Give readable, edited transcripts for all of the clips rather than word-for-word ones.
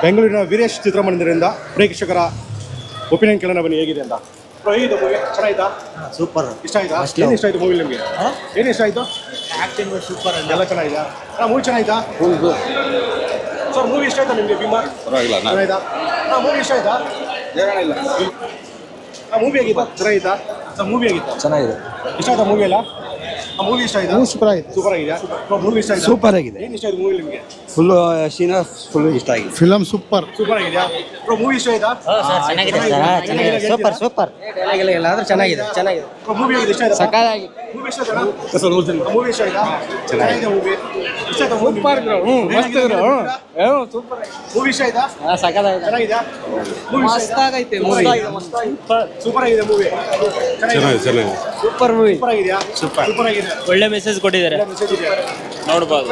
ಬೆಂಗಳೂರಿನ ವೀರೇಶ್ ಚಿತ್ರಮಂದಿರದಿಂದ ಪ್ರೇಕ್ಷಕರ ಒಪಿನಿಯನ್ ಕೇಳೋಣ ಬನ್ನಿ, ಹೇಗಿದೆ ಅಂತ. ಹೇಗಿದೆ ಮೂವಿ? ಚೆನ್ನಾಯ್ತಾ? ಸೂಪರ್. ಇಷ್ಟ ಆಯ್ತಾ? ಏನು ಇಷ್ಟ ಆಯ್ತು ಮೂವಿ ನಿಮಗೆ? ಏನು ಇಷ್ಟ ಆಯ್ತು? Acting super. ಎಲ್ಲ ಚೆನ್ನಾಗಿದೆಯಾ? ಮೂವಿ ಚೆನ್ನಾಯ್ತಾ? ಸರ್ ಮೂವಿ ಇಷ್ಟ ಆಯ್ತಾ ನಿಮಗೆ? ಭೀಮಾ ಚೆನ್ನಾಯ್ತಾ? ಮೂವಿ ಇಷ್ಟ ಆಯ್ತಾ? ಮೂವಿ ಆಗಿತ್ತಾ? ಚೆನ್ನಾಗಿತ್ತಾ? ಸರ್ ಮೂವಿ ಆಗಿತ್ತಾ? ಚೆನ್ನಾಗಿದೆ. ಇಷ್ಟ ಆಯ್ತಾ ಮೂವಿ ಎಲ್ಲ? ಮೂವಿ ಇಷ್ಟ ಆಯ್ತಾ? ಸೂಪರ್ ಆಗಿದೆ. ಸೂಪರ್ ಆಗಿದೆಯಾ? ಮೂವಿ ಇಷ್ಟ ಆಯ್ತಾ? ಸೂಪರ್ ಆಗಿದೆ. ಏನು ಇಷ್ಟ ಆಯ್ತು ಮೂವಿ ನಿಮಗೆ? ಫುಲ್ ಸೀನ ಫುಲ್ ಇಷ್ಟ ಆಗಿದೆ. Film super. ಸೂಪರ್ ಆಗಿದೆಯಾ? ಮೂವಿ ಇಷ್ಟ ಆಯ್ತಾ? Super super. ಆದ್ರೆ ಚೆನ್ನಾಗಿದೆ. ಚೆನ್ನಾಗಿದೆ. ಮೂವಿ ಆಗಿದೆ, ಇಷ್ಟ ಆಯ್ತಾ? ಸಕಾಲಾಗಿ ಮೂವಿ ಇಷ್ಟ ಆಯ್ತಾ? ಮೂವಿ ಇಷ್ಟ ಆಯ್ತಾ? ಚೆನ್ನಾಗಿದೆ ಮೂವಿ. ಇಷ್ಟ ಆಯ್ತಾ? Super bro. ಮಸ್ತ್ ಬ್ರೋ. ಸೂಪರ್. ಮೂವಿ ಇಷ್ಟ ಆಯ್ತಾ? ಸಕಾಲಾಗಿ ಚೆನ್ನಾಗಿದೆಯಾ? ಮೂವಿ ಮಸ್ತ್ ಆಗೈತೆ ಮೂವಿ. ಸೂಪರ್ ಆಗಿದೆ ಮೂವಿ. ಚೆನ್ನಾಗಿದೆ. Super movie. ಸೂಪರ್ ಆಗಿದೆಯಾ? ಸೂಪರ್ ಆಗಿದೆ. ಒಳ್ಳೆ ಮೆಸೇಜ್ ಕೊಟ್ಟಿದ್ದಾರೆ, ಮೆಸೇಜ್ ಇದೆ, ನೋಡ್ಬೋದು.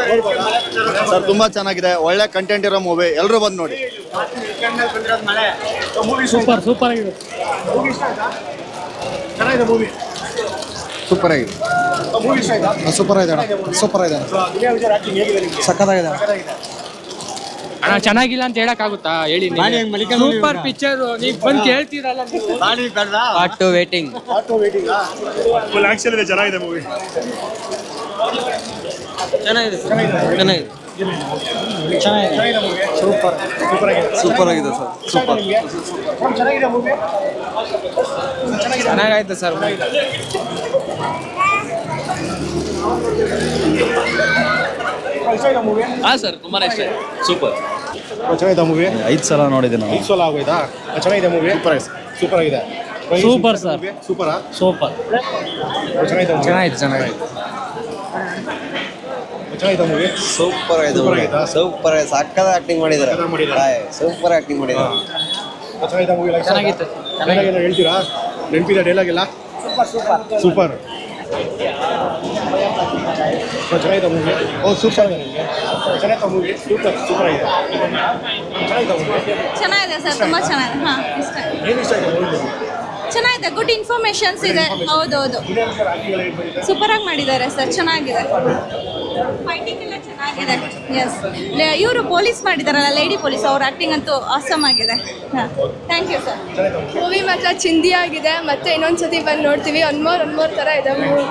ಸರ್ ತುಂಬಾ ಚೆನ್ನಾಗಿದೆ, ಒಳ್ಳೆ ಕಂಟೆಂಟ್ ಇರೋ ಮೂವಿ, ಎಲ್ಲರೂ ಬಂದು ನೋಡಿ. ಸೂಪರ್ ಸೂಪರ್ ಆಗಿದೆ. ಮೂವಿ ಇಷ್ಟ ಆಯ್ತಾ? ಚೆನ್ನಾಗಿದೆ ಮೂವಿ. ಸೂಪರ್ ಆಗಿದೆ. ಮೂವಿ ಇಷ್ಟ ಆಯ್ತಾ? ಸೂಪರ್ ಆಗಿದೆ. ಸೂಪರ್ ಆಗಿದೆ. ದುನಿಯಾ ವಿಜಯ್ ಆಕ್ಟಿಂಗ್ ಹೇಗಿದೆ ನಿಮಗೆ? ಸಖತ್ತಾಗಿದೆ. ಅಣ್ಣ ಚೆನ್ನಾಗಿಲ್ಲ ಅಂತ ಹೇಳಕ್ ಆಗುತ್ತಾ ಹೇಳಿ? ಸೂಪರ್ ಪಿಕ್ಚರ್, ನೀವು ಬಂದು ಕೇಳ್ತೀರಲ್ಲ. Part 2 waiting. Auto waiting. Full action ಇದೆ, ಚೆನ್ನಾಗಿದೆ ಮೂವಿ. ಚೆನ್ನಾಗಿದೆ. ಚೆನ್ನಾಗಿದೆ ಮೂವಿ. ಸೂಪರ್ ಸೂಪರ್ ಆಗಿದೆ. ಸೂಪರ್ ಆಗಿದೆ ಸರ್. ಸೂಪರ್. ಚೆನ್ನಾಗಿದೆ ಮೂವಿ. ಚೆನ್ನಾಗಾಯ್ತು ಸರ್. ಇಷ್ಟ ಆಯ್ತಾ ಮೂವಿ? ಹಾ ಸರ್, ತುಂಬಾನೇ ಇಷ್ಟ. ಸೂಪರ್. ಚೆನ್ನಾಗಿದೆ ಮೂವಿ. 5 ಸಲ ನೋಡಿದ್ದೀನಿ ನಾನು. 5 ಸಲ ಆಗೋಯ್ತಾ? ಚೆನ್ನಾಗಿದೆ ಮೂವಿ. ಸೂಪರ್ ಆಗಿದೆ. Super sir. ಸೂಪರಾ? ಸೂಪರ್. ಚೆನ್ನಾಗಿದೆ ಮೂವಿ. ಚೆನ್ನಾಗಿದೆ. ಚೆನ್ನಾಗಿದೆ ಮೂವಿ. ಸೂಪರ್ ಆಗಿದೆ. ಸೂಪರ್ ಆಗಿತ್ತಾ? ಸೂಪರ್ ಆಗಿದೆ. ಸಕ್ಕದ ಆಕ್ಟಿಂಗ್ ಮಾಡಿದ್ದಾರೆ. ಸೂಪರ್ ಆಕ್ಟಿಂಗ್ ಮಾಡಿದ್ದಾರೆ. ಚೆನ್ನಾಗಿದೆ ಮೂವಿ. ಚೆನ್ನಾಗಿತ್ತು. ಡೈಲಾಗ್ ಏನೋ ಹೇಳ್ತೀರಾ? ನೆನಪಿದೆ ಡೈಲಾಗ್ ಎಲ್ಲ? ಸೂಪರ್. ಚೆನ್ನಾಗಿದೆ ಮೂವಿ. ಸೂಪರ್ ಆಗಿದೆ ನಿಮಗೆ? ಚೆನ್ನಾಗಿದೆ ಮೂವಿ. ಸೂಪರ್ ಆಗಿದೆ. ಚೆನ್ನಾಗಿದೆ ಮೂವಿ. ಚೆನ್ನಾಗಿದೆ ಸರ್, ತುಂಬ ಚೆನ್ನಾಗಿದೆ. ಹಾಂ, ಇಷ್ಟ. ಏನು ಇಷ್ಟ ಆಗಿದೆ ಮೂವಿ? ಚೆನ್ನಾಗಿದೆ, ಗುಡ್ ಇನ್ಫಾರ್ಮೇಷನ್ಸ್ ಇದೆ. ಹೌದೌದು, ಸೂಪರಾಗಿ ಮಾಡಿದ್ದಾರೆ ಸರ್, ಚೆನ್ನಾಗಿದೆ. ಫೈಟಿಂಗ್ ಎಲ್ಲ ಚೆನ್ನಾಗಿದೆ. ಎಸ್, ಇವರು ಪೊಲೀಸ್ ಮಾಡಿದಾರಲ್ಲ, ಲೇಡಿ ಪೊಲೀಸ್, ಅವ್ರ ಆ್ಯಕ್ಟಿಂಗ್ ಅಂತೂ ಆಸಮ್ ಆಗಿದೆ. ಹಾಂ, ಥ್ಯಾಂಕ್ ಯು ಸರ್. ಮೂವಿ ಮಾತ್ರ ಚಿಂದಿ ಆಗಿದೆ. ಮತ್ತೆ ಇನ್ನೊಂದು ಸತಿ ಬಂದು ನೋಡ್ತೀವಿ. ಒನ್ ಮೋರ್ ಥರ ಇದೆ ಮೂವಿ.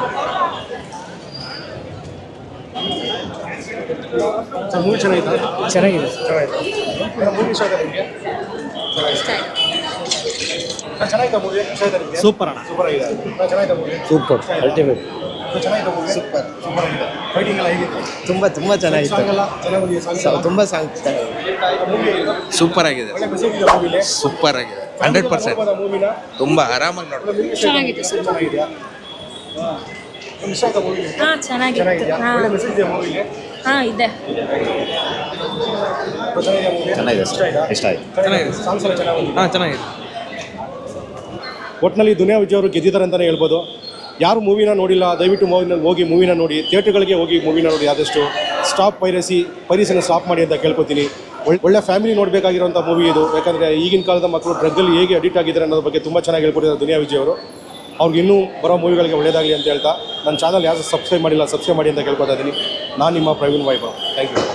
ಮೂವಿ ಚೆನ್ನಾಗಿತ್ತಾ? ಚೆನ್ನಾಗಿದೆ. ಮೂವಿ ಇಷ್ಟ ಆಗಿದೆ ನಿಮಗೆ? ಚೆನ್ನಾಗಿದೆ ಮೂವಿ. ಇಷ್ಟ ಆಗಿದೆ ನಿಮಗೆ? ಸೂಪರ್ ಅಣ್ಣ. ಸೂಪರ್ ಆಗಿದೆ. ಚೆನ್ನಾಗಿದೆ ಮೂವಿ. Super ultimate. ಚೆನ್ನಾಗಿದೆ ಮೂವಿ. ಸೂಪರ್ ಆಗಿದೆ. ಫೈಟಿಂಗ್ ಎಲ್ಲ ಹೇಗಿತ್ತು? ತುಂಬಾ ಚೆನ್ನಾಗಿತ್ತು. ಸಾಂಗ್ ಎಲ್ಲ ಚೆನ್ನಾಗಿ ಬಂದಿದೆ. ಸಾಂಗ್ ತುಂಬಾ ಸಾಂಗ್ ಸೂಪರ್ ಆಗಿದೆ. ಒಳ್ಳೆ ಮೆಸೇಜ್ ಇದೆ ಮೂವಿಲಿ. ಸೂಪರ್ ಆಗಿದೆ. 100% ಮೂವಿನ ತುಂಬಾ ಆರಾಮಾಗಿ ನೋಡ್ಬೋದು. ಚೆನ್ನಾಗಿದೆ ಸರ್. ಚೆನ್ನಾಗಿದೆಯಾ? ಇಷ್ಟ ಆಯ್ತಾ ಮೂವಿ? ಹಾಂ, ಚೆನ್ನಾಗಿತ್ತು. ಚೆನ್ನಾಗಿದೆಯಾ? ಹಾಂ ಒಳ್ಳೆ ಮೆಸೇಜ್ ಇದೆ ಮೂವಿಗೆ. ಹಾಂ, ಇದೆ. ಚೆನ್ನಾಗಿದೆ ಮೂವಿ. ಚೆನ್ನಾಗಿದೆ. ಇಷ್ಟ ಆಯ್ತಾ? ಇಷ್ಟ ಆಯ್ತು. ಚೆನ್ನಾಗಿದೆ. ಸಾಂಗ್ಸ್ ಎಲ್ಲ ಚೆನ್ನಾಗಿ ಬಂದಿದೆ. ಚೆನ್ನಾಗಿದೆ. ಒಟ್ಟಿನಲ್ಲಿ ದುನಿಯಾ ವಿಜಯ್ ಅವರು ಗೆದ್ದಿದ್ದಾರೆ ಅಂತಲೇ ಹೇಳ್ಬೋದು. ಯಾರು ಮೂವಿನ ನೋಡಿಲ್ಲ ದಯವಿಟ್ಟು ಹೋಗಿ ಮೂವಿನ ನೋಡಿ, ಥಿಯೇಟರ್ಗಳಿಗೆ ಹೋಗಿ ಮೂವಿನ ನೋಡಿ. ಆದಷ್ಟು ಸ್ಟಾಪ್ ಪೈರಸಿನ ಸ್ಟಾಪ್ ಮಾಡಿ ಅಂತ ಕೇಳ್ಕೊತೀನಿ. ಒಳ್ಳೆ ಫ್ಯಾಮಿಲಿ ನೋಡಬೇಕಾಗಿರೋಂಥ ಮೂವಿ ಇದು. ಯಾಕಂದರೆ ಈಗಿನ ಕಾಲದ ಮಕ್ಕಳು ಡ್ರಗ್ಗಲ್ಲಿ ಹೇಗೆ ಅಡಿಕ್ಟ್ ಆಗಿದ್ದಾರೆ ಅನ್ನೋದ್ರ ಬಗ್ಗೆ ತುಂಬ ಚೆನ್ನಾಗಿ ಹೇಳ್ಕೊಟ್ಟಿದ್ದಾರೆ ದುನಿಯಾ ವಿಜಯ್ ಅವರು. ಅವ್ರಿಗೆ ಇನ್ನೂ ಬರೋ ಮೂವಿಗಳಿಗೆ ಒಳ್ಳೆಯದಾಗಲಿ ಅಂತ ಹೇಳ್ತಾ, ನನ್ನ ಚಾನಲ್ ಯಾರು ಸಬ್ಸ್ಕ್ರೈಬ್ ಮಾಡಿಲ್ಲ ಸಬ್ಸ್ಕ್ರೈಬ್ ಮಾಡಿ ಅಂತ ಕೇಳ್ಕೊತಾ ಇದ್ದೀನಿ. ನಾನು ನಿಮ್ಮ ಪ್ರವೀಣ್ ವೈಭವ್. Thank you.